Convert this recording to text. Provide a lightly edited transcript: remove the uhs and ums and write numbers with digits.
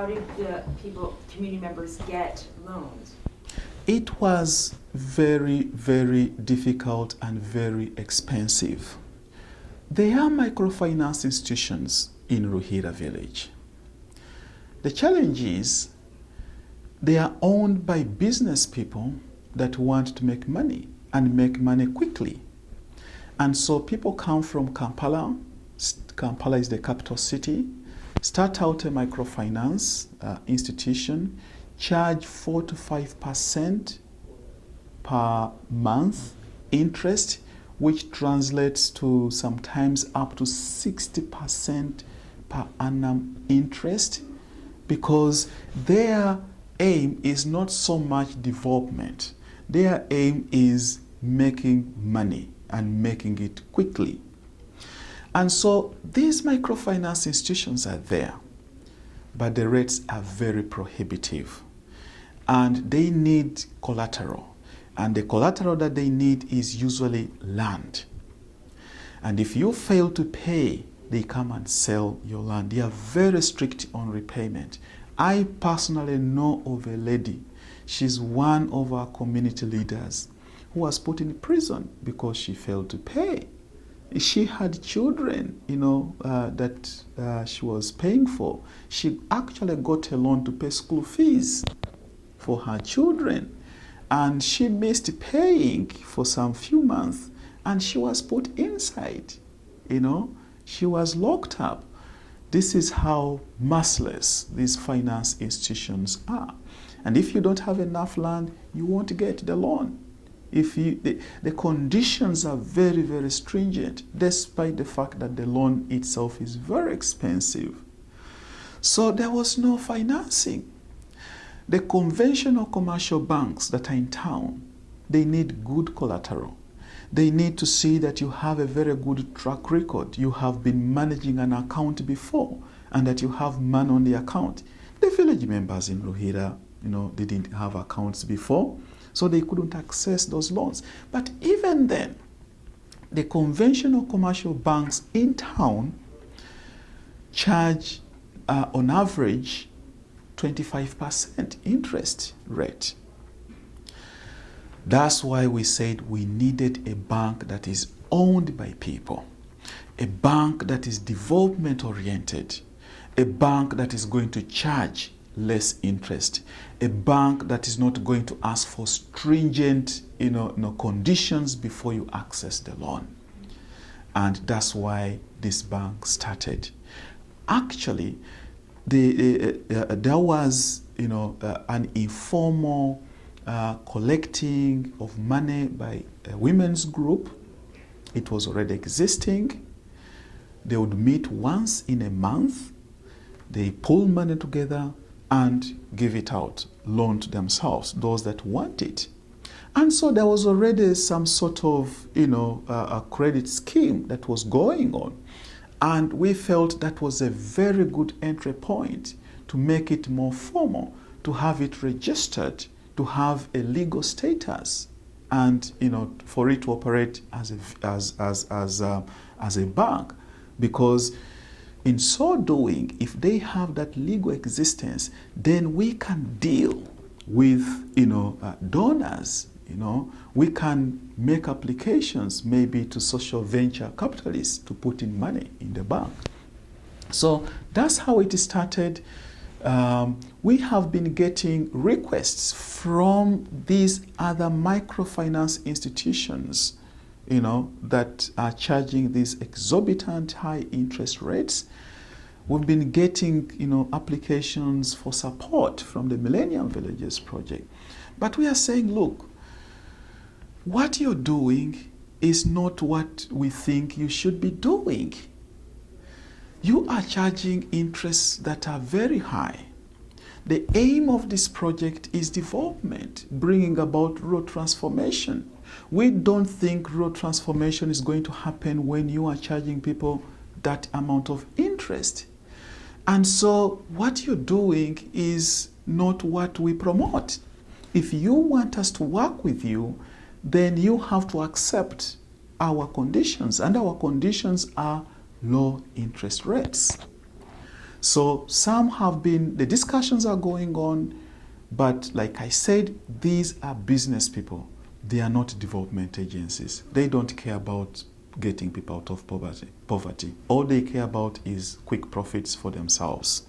did the community members get loans? It was very, very difficult and very expensive. There are microfinance institutions in Ruhiira village. The challenge is they are owned by business people that want to make money and make money quickly. And so people come from Kampala. Kampala is the capital city. Start out a microfinance institution, charge 4 to 5% per month interest, which translates to sometimes up to 60% per annum interest, because their aim is not so much development. Their aim is making money and making it quickly. And so these microfinance institutions are there, but the rates are very prohibitive. And they need collateral. And the collateral that they need is usually land. And if you fail to pay, they come and sell your land. They are very strict on repayment. I personally know of a lady. She's one of our community leaders who was put in prison because she failed to pay. She had children, that she was paying for. She actually got a loan to pay school fees for her children. And she missed paying for some few months, and she was put inside. She was locked up. This is how merciless these finance institutions are. And if you don't have enough land, you won't get the loan. The conditions are very, very stringent, despite the fact that the loan itself is very expensive. So there was no financing. The conventional commercial banks that are in town, they need good collateral. They need to see that you have a very good track record. You have been managing an account before, and that you have money on the account. The village members in Ruhiira, they didn't have accounts before, so they couldn't access those loans. But even then, the conventional commercial banks in town charge, on average, 25% interest rate. That's why we said we needed a bank that is owned by people, a bank that is development oriented, a bank that is going to charge less interest, a bank that is not going to ask for stringent conditions before you access the loan. And that's why this bank started. Actually, there was an informal collecting of money by a women's group. It was already existing. They would meet once in a month. They pull money together and give it out, loan to themselves, those that want it. And so there was already some sort of a credit scheme that was going on. And we felt that was a very good entry point to make it more formal, to have it registered, to have a legal status, and for it to operate as a bank. Because in so doing, if they have that legal existence, then we can deal with donors. We can make applications maybe to social venture capitalists to put in money in the bank. So that's how it started. We have been getting requests from these other microfinance institutions, that are charging these exorbitant high interest rates. We've been getting, applications for support from the Millennium Villages project. But we are saying, look, what you're doing is not what we think you should be doing. You are charging interests that are very high. The aim of this project is development, bringing about rural transformation. We don't think rural transformation is going to happen when you are charging people that amount of interest. And so what you're doing is not what we promote. If you want us to work with you, then you have to accept our conditions, and our conditions are low interest rates. So some have been, the discussions are going on, but like I said, these are business people. They are not development agencies. They don't care about getting people out of poverty. All they care about is quick profits for themselves.